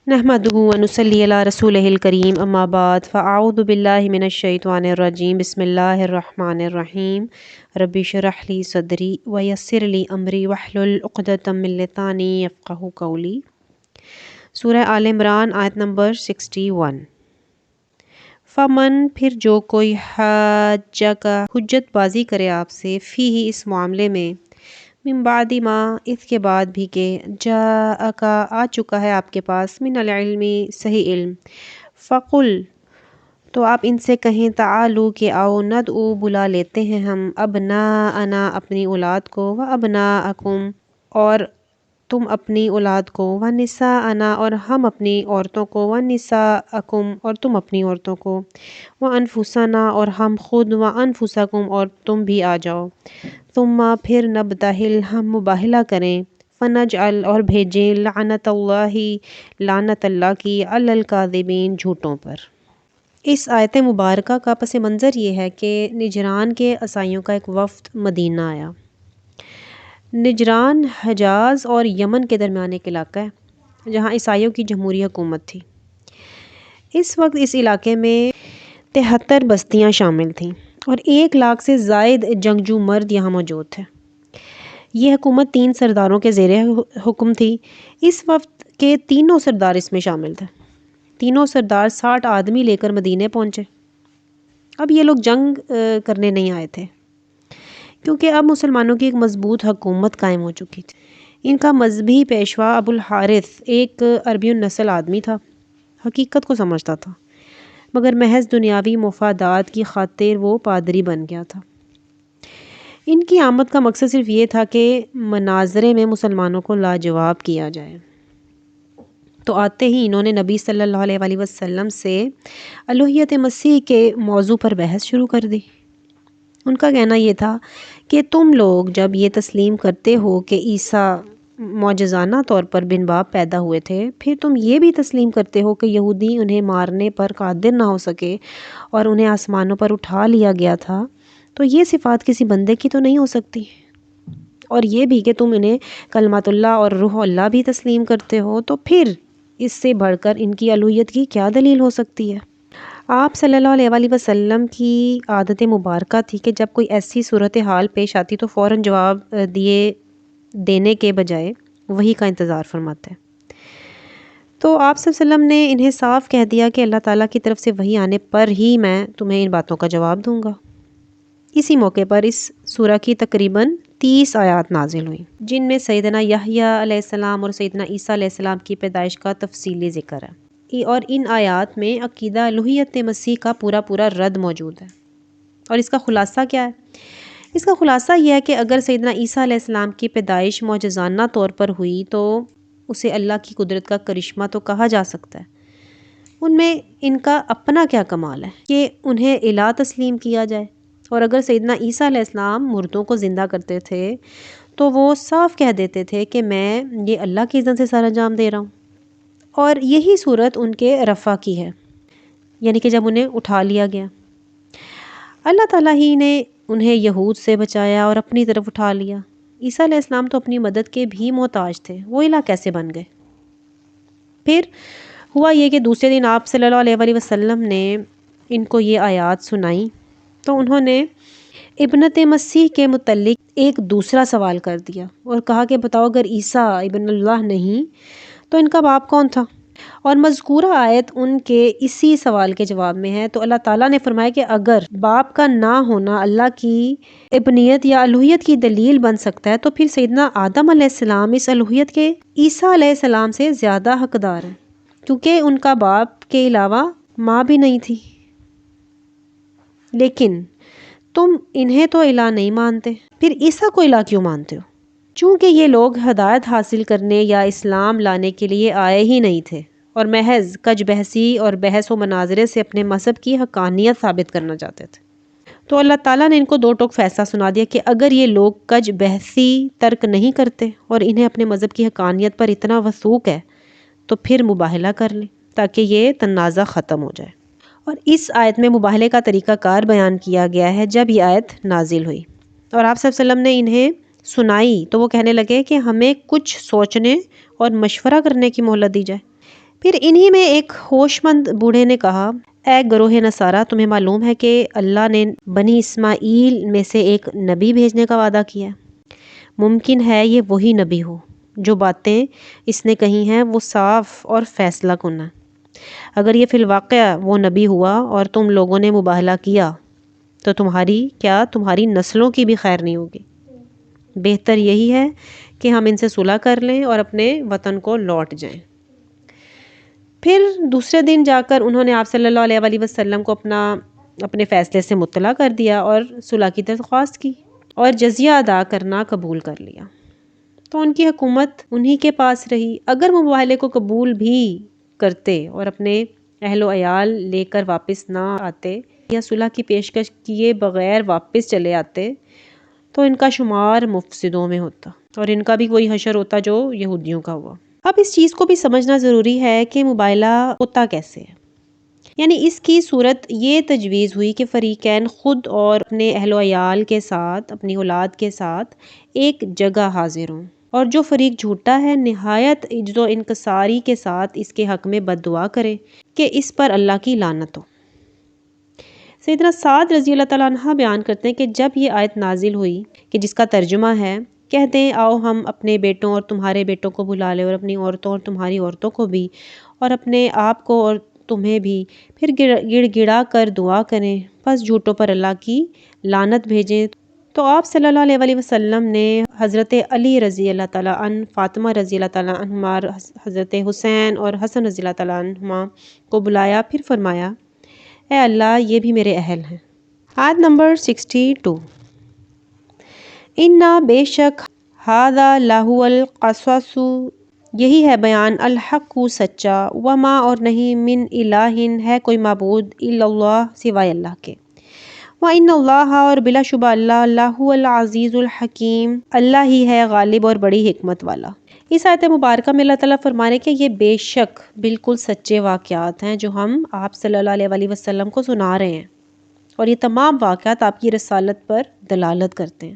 نحمدہ ونصلی علی رسولہ الکریم اما بعد فاعوذ باللہ من الشیطان الرجیم بسم اللہ الرحمن الرحیم رب اشرح لی صدری ویسر لی امری واحلل عقدۃ من لسانی یفقہوا قولی۔ سورہ آل عمران آیت نمبر 61۔ فمن پھر جو کوئی حاجک حجت بازی کرے آپ سے فیہ اس معاملے میں، من بعد ما اس کے بعد بھی کہ جاءک آ چکا ہے آپ کے پاس، من العلم صحیح علم، فقل تو آپ ان سے کہیں، تعالو کہ آؤ، ندعو بلا لیتے ہیں ہم، ابناءنا اپنی اولاد کو، و ابناءکم اور تم اپنی اولاد کو، و نساءنا اور ہم اپنی عورتوں کو، و نساءکم اور تم اپنی عورتوں کو، و انفسنا اور ہم خود، و انفسکم اور تم بھی آ جاؤ، ثم پھر نبتہل ہم مباہلہ کریں، فنجعل اور بھیجیں، لعنت اللہ لعنت اللہ کی، علی الکاذبین جھوٹوں پر۔ اس آیت مبارکہ کا پس منظر یہ ہے کہ نجران کے عیسائیوں کا ایک وفد مدینہ آیا۔ نجران حجاز اور یمن کے درمیان ایک علاقہ ہے جہاں عیسائیوں کی جمہوری حکومت تھی۔ اس وقت اس علاقے میں 73 بستیاں شامل تھیں اور 1 لاکھ سے زائد جنگجو مرد یہاں موجود تھے۔ یہ حکومت 3 سرداروں کے زیر حکم تھی۔ اس وقت کے تینوں سردار اس میں شامل تھے۔ تینوں سردار 60 آدمی لے کر مدینے پہنچے۔ اب یہ لوگ جنگ کرنے نہیں آئے تھے، کیونکہ اب مسلمانوں کی ایک مضبوط حکومت قائم ہو چکی تھی۔ ان کا مذہبی پیشوا ابو الحارث ایک عربی النسل آدمی تھا، حقیقت کو سمجھتا تھا، مگر محض دنیاوی مفادات کی خاطر وہ پادری بن گیا تھا۔ ان کی آمد کا مقصد صرف یہ تھا کہ مناظرے میں مسلمانوں کو لاجواب کیا جائے۔ تو آتے ہی انہوں نے نبی صلی اللہ علیہ وآلہ وسلم سے الوہیت مسیح کے موضوع پر بحث شروع کر دی۔ ان کا کہنا یہ تھا کہ تم لوگ جب یہ تسلیم کرتے ہو کہ عیسیٰ معجزانہ طور پر بن باپ پیدا ہوئے تھے، پھر تم یہ بھی تسلیم کرتے ہو کہ یہودی انہیں مارنے پر قادر نہ ہو سکے اور انہیں آسمانوں پر اٹھا لیا گیا تھا، تو یہ صفات کسی بندے کی تو نہیں ہو سکتی، اور یہ بھی کہ تم انہیں کلمات اللہ اور روح اللہ بھی تسلیم کرتے ہو، تو پھر اس سے بڑھ کر ان کی الوہیت کی کیا دلیل ہو سکتی ہے؟ آپ صلی اللہ علیہ وآلہ وسلم کی عادت مبارکہ تھی کہ جب کوئی ایسی صورتحال پیش آتی تو فوراً جواب دینے کے بجائے وحی کا انتظار فرماتے۔ تو آپ صلی اللہ علیہ وسلم نے انہیں صاف کہہ دیا کہ اللہ تعالیٰ کی طرف سے وحی آنے پر ہی میں تمہیں ان باتوں کا جواب دوں گا۔ اسی موقع پر اس سورہ کی تقریباً 30 آیات نازل ہوئیں، جن میں سیدنا یحییٰ علیہ السلام اور سیدنا عیسیٰ علیہ السلام کی پیدائش کا تفصیلی ذکر ہے، اور ان آیات میں عقیدہ الوہیت مسیح کا پورا رد موجود ہے۔ اور اس کا خلاصہ کیا ہے؟ اس کا خلاصہ یہ ہے کہ اگر سیدنا عیسیٰ علیہ السلام کی پیدائش معجزانہ طور پر ہوئی تو اسے اللہ کی قدرت کا کرشمہ تو کہا جا سکتا ہے۔ ان میں ان کا اپنا کیا کمال ہے کہ انہیں الہ تسلیم کیا جائے؟ اور اگر سیدنا عیسیٰ علیہ السلام مردوں کو زندہ کرتے تھے تو وہ صاف کہہ دیتے تھے کہ میں یہ اللہ کی اذن سے سر انجام دے رہا ہوں، اور یہی صورت ان کے رفع کی ہے، یعنی کہ جب انہیں اٹھا لیا گیا۔ اللہ تعالیٰ ہی نے انہیں یہود سے بچایا اور اپنی طرف اٹھا لیا۔ عیسیٰ علیہ السلام تو اپنی مدد کے بھی محتاج تھے، وہ الہ کیسے بن گئے؟ پھر ہوا یہ کہ دوسرے دن آپ صلی اللہ علیہ وآلہ وسلم نے ان کو یہ آیات سنائیں تو انہوں نے ابنت مسیح کے متعلق ایک دوسرا سوال کر دیا اور کہا کہ بتاؤ، اگر عیسیٰ ابن اللہ نہیں تو ان کا باپ کون تھا؟ اور مذکورہ آیت ان کے اسی سوال کے جواب میں ہے۔ تو اللہ تعالیٰ نے فرمایا کہ اگر باپ کا نہ ہونا اللہ کی ابنیت یا الوہیت کی دلیل بن سکتا ہے تو پھر سیدنا آدم علیہ السلام اس الوہیت کے عیسیٰ علیہ السلام سے زیادہ حقدار ہیں، کیونکہ ان کا باپ کے علاوہ ماں بھی نہیں تھی۔ لیکن تم انہیں تو الہ نہیں مانتے، پھر عیسیٰ کو الہ کیوں مانتے ہو؟ چونکہ یہ لوگ ہدایت حاصل کرنے یا اسلام لانے کے لیے آئے ہی نہیں تھے، اور محض کج بحثی اور بحث و مناظرے سے اپنے مذہب کی حقانیت ثابت کرنا چاہتے تھے۔ تو اللہ تعالیٰ نے ان کو 2 ٹوک فیصلہ سنا دیا کہ اگر یہ لوگ کج بحثی ترک نہیں کرتے اور انہیں اپنے مذہب کی حقانیت پر اتنا وثوق ہے تو پھر مباہلہ کر لیں تاکہ یہ تنازع ختم ہو جائے۔ اور اس آیت میں مباہلے کا طریقہ کار بیان کیا گیا ہے۔ جب یہ آیت نازل ہوئی اور آپ صلی اللہ علیہ وسلم نے انہیں سنائی تو وہ کہنے لگے کہ ہمیں کچھ سوچنے اور مشورہ کرنے کی مہلت دی جائے۔ پھر انہی میں ایک ہوش مند بوڑھے نے کہا، اے گروہ نصارہ، تمہیں معلوم ہے کہ اللہ نے بنی اسماعیل میں سے ایک نبی بھیجنے کا وعدہ کیا ہے۔ ممکن ہے یہ وہی نبی ہو، جو باتیں اس نے کہی ہیں وہ صاف اور فیصلہ کن ہیں۔ اگر یہ فی الواقع وہ نبی ہوا اور تم لوگوں نے مباہلہ کیا تو تمہاری نسلوں کی بھی خیر نہیں ہوگی۔ بہتر یہی ہے کہ ہم ان سے صلح کر لیں اور اپنے وطن کو لوٹ جائیں۔ پھر دوسرے دن جا کر انہوں نے آپ صلی اللہ علیہ وآلہ وسلم کو اپنے فیصلے سے مطلع کر دیا اور صلح کی درخواست کی اور جزیہ ادا کرنا قبول کر لیا۔ تو ان کی حکومت انہی کے پاس رہی۔ اگر وہ مباہلے کو قبول بھی کرتے اور اپنے اہل و عیال لے کر واپس نہ آتے یا صلح کی پیشکش کیے بغیر واپس چلے آتے تو ان کا شمار مفسدوں میں ہوتا اور ان کا بھی وہی حشر ہوتا جو یہودیوں کا ہوا۔ اب اس چیز کو بھی سمجھنا ضروری ہے کہ مباہلہ ہوتا کیسے ہے۔ یعنی اس کی صورت یہ تجویز ہوئی کہ فریقین خود اور اپنے اہل و عیال کے ساتھ، اپنی اولاد کے ساتھ ایک جگہ حاضر ہوں، اور جو فریق جھوٹا ہے نہایت عجز و انکساری کے ساتھ اس کے حق میں بد دعا کرے کہ اس پر اللہ کی لعنت ہو۔ سیدنا سعد رضی اللہ تعالیٰ عنہ بیان کرتے ہیں کہ جب یہ آیت نازل ہوئی کہ جس کا ترجمہ ہے، کہہ دیں آؤ ہم اپنے بیٹوں اور تمہارے بیٹوں کو بلا لیں اور اپنی عورتوں اور تمہاری عورتوں کو بھی اور اپنے آپ کو اور تمہیں بھی، پھر گڑ گڑا کر دعا کریں، پس جھوٹوں پر اللہ کی لعنت بھیجیں۔ تو آپ صلی اللہ علیہ وآلہ وسلم نے حضرت علی رضی اللہ تعالیٰ عنہ، فاطمہ رضی اللہ تعالیٰ عنہما، حضرت حسین اور حسن رضی اللہ تعالیٰ عنہما کو بلایا، پھر فرمایا، اے اللہ یہ بھی میرے اہل ہیں۔ آیت نمبر 62، اِنَّا بے شک ھذا لَھُوَ الْقَصَصُ یہی ہے بیان الحق سچا، وما اور نہیں من الہ ہے کوئی معبود الا اللہ سوائے اللہ کے، وَإِنَّ اللَّهَ اور بلا شبہ اللہ لَھُوَ الْعَزِیزُ الْحَکِیم اللہ ہی ہے غالب اور بڑی حکمت والا۔ اس آیت مبارکہ میں اللہ تعالیٰ فرما رہے ہیں کہ یہ بے شک بالکل سچے واقعات ہیں جو ہم آپ صلی اللہ علیہ وآلہ وسلم کو سنا رہے ہیں، اور یہ تمام واقعات آپ کی رسالت پر دلالت کرتے ہیں،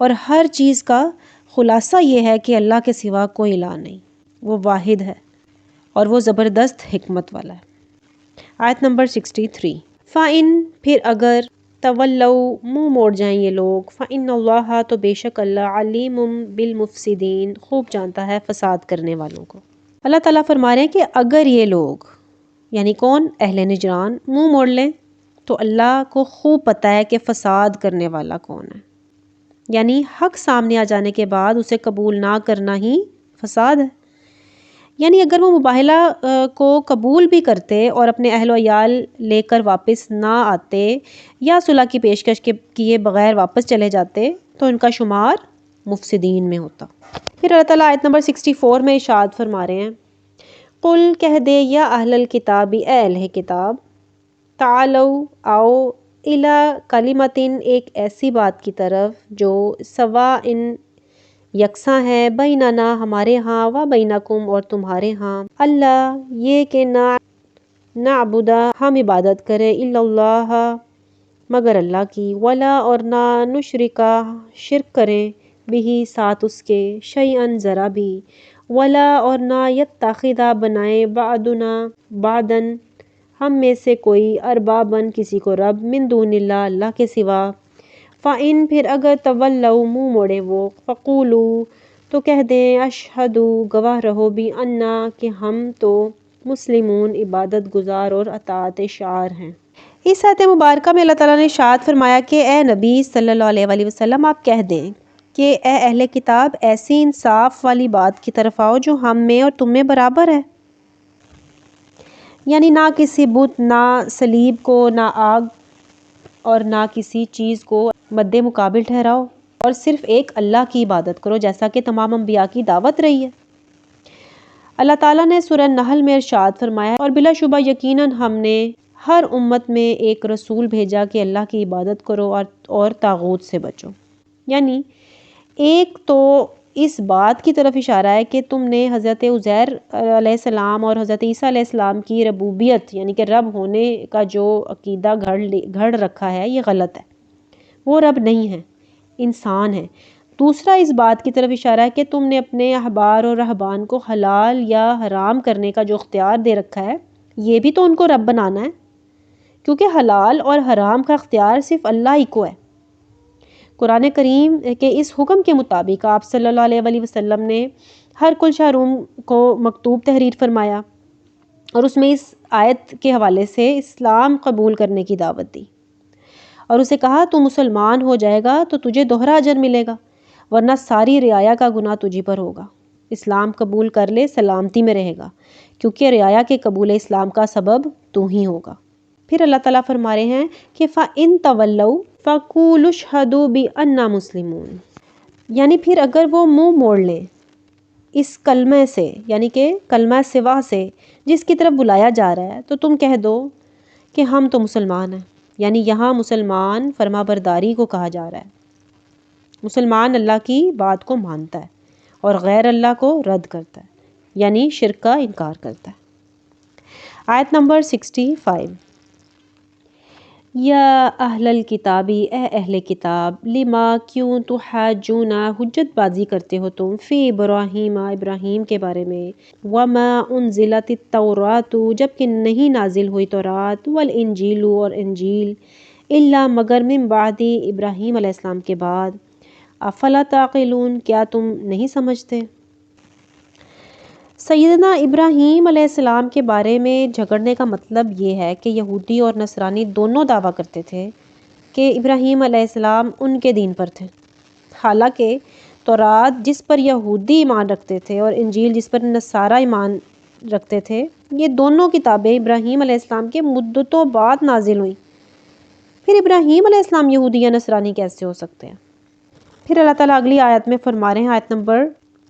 اور ہر چیز کا خلاصہ یہ ہے کہ اللہ کے سوا کوئی الہ نہیں، وہ واحد ہے اور وہ زبردست حکمت والا ہے۔ آیت نمبر 63، فَإِن پھر اگر تولوا منہ موڑ جائیں یہ لوگ، فَإِنَّ اللَّهَ تو بے شک اللہ علیم بالمفسدین خوب جانتا ہے فساد کرنے والوں کو۔ اللہ تعالیٰ فرما رہے ہیں کہ اگر یہ لوگ، یعنی کون؟ اہل نجران، منہ موڑ لیں تو اللہ کو خوب پتہ ہے کہ فساد کرنے والا کون ہے، یعنی حق سامنے آ جانے کے بعد اسے قبول نہ کرنا ہی فساد ہے۔ یعنی اگر وہ مباہلہ کو قبول بھی کرتے اور اپنے اہل و عیال لے کر واپس نہ آتے یا صلح کی پیشکش کیے بغیر واپس چلے جاتے تو ان کا شمار مفسدین میں ہوتا۔ پھر اللہ تعالیٰ آیت نمبر 64 میں ارشاد فرما رہے ہیں، قل کہہ دے یا اہل الکتاب، اے اہل کتاب، تعالوا آؤ، الی کلمۃ ایک ایسی بات کی طرف جو سواء یکساں ہے، بیننا ہمارے ہاں، و بینکم اور تمہارے ہاں، اللہ یہ کہ نعبد ہم عبادت کریں، الا اللہ مگر اللہ کی، ولا اور نہ نشرکا شرک کریں، بھی ساتھ اس کے، شیئا ذرا بھی، ولا اور نہ یتخذ بنائے بعضنا بعضا ہم میں سے کوئی، اربابن کسی کو رب، من دون اللہ اللہ کے سوا، فَإِن پھر اگر تولوا منہ موڑے وہ، فقولوا تو کہہ دیں، اشہدو گواہ رہو، بھی انا کہ ہم تو مسلمون عبادت گزار اور اطاعت شعار ہیں۔ اس آیت مبارکہ میں اللہ تعالیٰ نے ارشاد فرمایا کہ اے نبی صلی اللہ علیہ وآلہ وسلم آپ کہہ دیں کہ اے اہل کتاب ایسی انصاف والی بات کی طرف آؤ جو ہم میں اور تم میں برابر ہے، یعنی نہ کسی بت، نہ صلیب کو، نہ آگ اور نہ کسی چیز کو مد مقابل ٹھہراؤ، اور صرف ایک اللہ کی عبادت کرو جیسا کہ تمام انبیاء کی دعوت رہی ہے۔ اللہ تعالیٰ نے سورہ نحل میں ارشاد فرمایا، اور بلا شبہ یقیناً ہم نے ہر امت میں ایک رسول بھیجا کہ اللہ کی عبادت کرو اور طاغوت سے بچو۔ یعنی ایک تو اس بات کی طرف اشارہ ہے کہ تم نے حضرت عزیر علیہ السلام اور حضرت عیسیٰ علیہ السلام کی ربوبیت یعنی کہ رب ہونے کا جو عقیدہ گھڑ رکھا ہے یہ غلط ہے، وہ رب نہیں ہے، انسان ہے۔ دوسرا اس بات کی طرف اشارہ ہے کہ تم نے اپنے احبار اور رہبان کو حلال یا حرام کرنے کا جو اختیار دے رکھا ہے یہ بھی تو ان کو رب بنانا ہے، کیونکہ حلال اور حرام کا اختیار صرف اللہ ہی کو ہے۔ قرآن کریم کے اس حکم کے مطابق آپ صلی اللہ علیہ وسلم نے ہر کل شاہ روم کو مکتوب تحریر فرمایا اور اس میں اس آیت کے حوالے سے اسلام قبول کرنے کی دعوت دی اور اسے کہا تو مسلمان ہو جائے گا تو تجھے دوہرا اجر ملے گا، ورنہ ساری رعایا کا گناہ تجھی پر ہوگا۔ اسلام قبول کر لے، سلامتی میں رہے گا، کیونکہ رعایا کے قبول اسلام کا سبب تو ہی ہوگا۔ پھر اللہ تعالیٰ فرما رہے ہیں کہ فَإِن تَوَلَّوْا فَقُولُوا اشْهَدُوا بِأَنَّا مُسْلِمُونَ، یعنی پھر اگر وہ منہ موڑ لیں اس کلمہ سے، یعنی کہ کلمہ سوا سے جس کی طرف بلایا جا رہا ہے، تو تم کہہ دو کہ ہم تو مسلمان ہیں۔ یعنی یہاں مسلمان فرما برداری کو کہا جا رہا ہے۔ مسلمان اللہ کی بات کو مانتا ہے اور غیر اللہ کو رد کرتا ہے، یعنی شرک کا انکار کرتا ہے۔ آیت نمبر 65، یا اہل الکتابی، اے اہل کتاب، لما کیوں تحاجون حجت بازی کرتے ہو تم، فی ابراہیم ابراہیم کے بارے میں، وما انزلت التوراۃ جبکہ نہیں نازل ہوئی تورات، والانجیل اور انجیل، الا مگر من بعد ابراہیم علیہ السلام کے بعد، افلا تعقلون کیا تم نہیں سمجھتے؟ سیدنا ابراہیم علیہ السلام کے بارے میں جھگڑنے کا مطلب یہ ہے کہ یہودی اور نصرانی دونوں دعویٰ کرتے تھے کہ ابراہیم علیہ السلام ان کے دین پر تھے، حالانکہ تورات جس پر یہودی ایمان رکھتے تھے اور انجیل جس پر نصارہ ایمان رکھتے تھے، یہ دونوں کتابیں ابراہیم علیہ السلام کے مدتوں بعد نازل ہوئیں۔ پھر ابراہیم علیہ السلام یہودی یا نصرانی کیسے ہو سکتے ہیں؟ پھر اللہ تعالیٰ اگلی آیت میں فرما رہے ہیں، آیت نمبر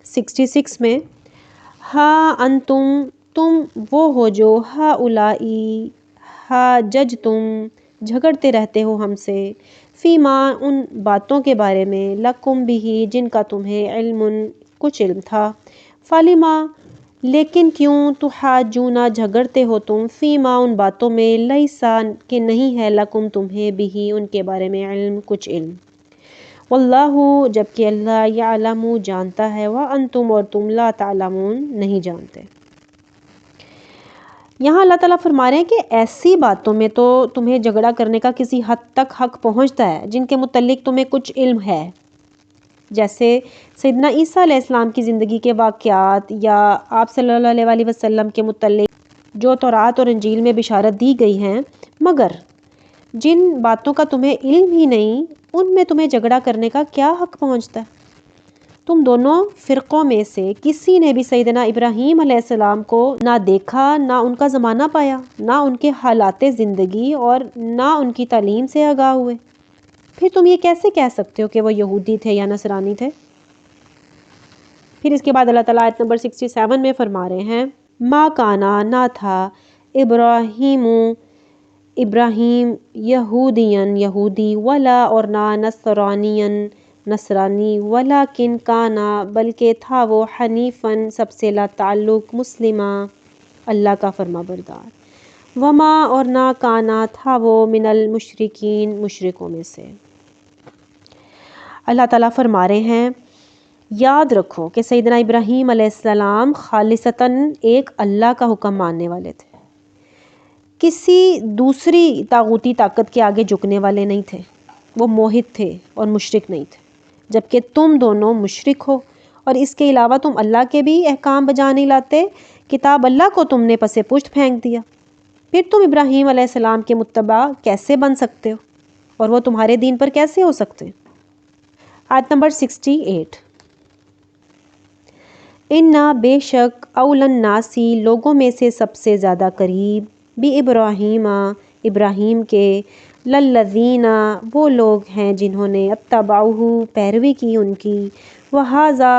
66 میں، ہاں انتم، تم وہ ہو جو ہا اولائی ہا جج تم جھگڑتے رہتے ہو ہم سے، فیما ان باتوں کے بارے میں، لکم بھی جن کا تمہیں علم کچھ علم تھا، فالما لیکن کیوں، تحاجونا جھگڑتے ہو تم، فیما ان باتوں میں، لیسا کہ نہیں ہے، لکم تمہیں بھی ان کے بارے میں علم کچھ علم، واللہ جبکہ اللہ یعلم جانتا ہے، وانتم اور تم لا تعلمون نہیں جانتے۔ یہاں اللہ تعالیٰ فرما رہے ہیں کہ ایسی باتوں میں تو تمہیں جھگڑا کرنے کا کسی حد تک حق پہنچتا ہے جن کے متعلق تمہیں کچھ علم ہے، جیسے سیدنا عیسیٰ علیہ السلام کی زندگی کے واقعات یا آپ صلی اللہ علیہ وسلم کے متعلق جو تورات اور انجیل میں بشارت دی گئی ہیں، مگر جن باتوں کا تمہیں علم ہی نہیں ان میں تمہیں جھگڑا کرنے کا کیا حق پہنچتا ہے؟ تم دونوں فرقوں میں سے کسی نے بھی سیدنا ابراہیم علیہ السلام کو نہ دیکھا، نہ ان کا زمانہ پایا، نہ ان کے حالات زندگی اور نہ ان کی تعلیم سے آگاہ ہوئے، پھر تم یہ کیسے کہہ سکتے ہو کہ وہ یہودی تھے یا نصرانی تھے؟ پھر اس کے بعد اللہ تعالیٰ آیت نمبر 67 میں فرما رہے ہیں، ما کانا نہ تھا ابراہیم یہودین یہودی، ولا اور نہ نصرانین نصرانی، ولیکن کانا بلکہ تھا وہ، حنیفاً سب سے لا تعلق، مسلمہ اللہ کا فرما بردار، وما اور نہ کانا تھا وہ، من المشرکین مشرکوں میں سے۔ اللہ تعالیٰ فرما رہے ہیں، یاد رکھو کہ سیدنا ابراہیم علیہ السلام خالصتاً ایک اللہ کا حکم ماننے والے تھے، کسی دوسری طاغوتی طاقت کے آگے جھکنے والے نہیں تھے، وہ موحد تھے اور مشرک نہیں تھے، جبکہ تم دونوں مشرک ہو اور اس کے علاوہ تم اللہ کے بھی احکام بجا نہیں لاتے، کتاب اللہ کو تم نے پس پشت پھینک دیا، پھر تم ابراہیم علیہ السلام کے متبع کیسے بن سکتے ہو اور وہ تمہارے دین پر کیسے ہو سکتے؟ آیت نمبر 68، اِنَّا بے شک، اول الناسی لوگوں میں سے سب سے زیادہ قریب، بھی ابراہیم ابراہیم کے، للذین وہ لوگ ہیں جنہوں نے، اتبعوہ پیروی کی ان کی، وہذا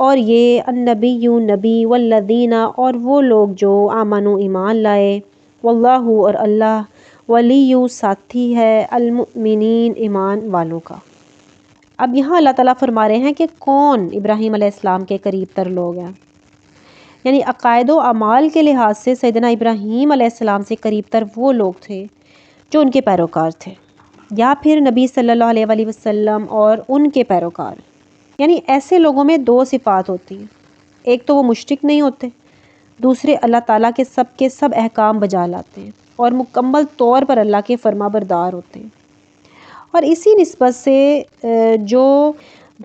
اور یہ، النبی نبی، والذین اور وہ لوگ جو، آمنوا ایمان لائے، واللہ اور اللہ، ولی ساتھی ہے، المؤمنین ایمان والوں کا۔ اب یہاں اللہ تعالیٰ فرما رہے ہیں کہ کون ابراہیم علیہ السلام کے قریب تر لوگ ہیں، یعنی عقائد و اعمال کے لحاظ سے سیدنا ابراہیم علیہ السلام سے قریب تر وہ لوگ تھے جو ان کے پیروکار تھے، یا پھر نبی صلی اللہ علیہ وسلم اور ان کے پیروکار۔ یعنی ایسے لوگوں میں دو صفات ہوتی ہیں، ایک تو وہ مشرک نہیں ہوتے، دوسرے اللہ تعالیٰ کے سب احکام بجا لاتے ہیں اور مکمل طور پر اللہ کے فرما بردار ہوتے ہیں۔ اور اسی نسبت سے جو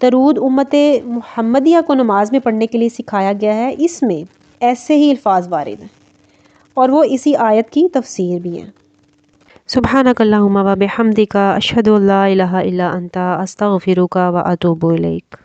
درود امت محمدیہ کو نماز میں پڑھنے کے لیے سکھایا گیا ہے، اس میں ایسے ہی الفاظ وارد ہیں اور وہ اسی آیت کی تفسیر بھی ہیں۔ سبحانک اللہم و بحمدک اشہد ان لا الہ الا انت استغفرک و اتوب الیک۔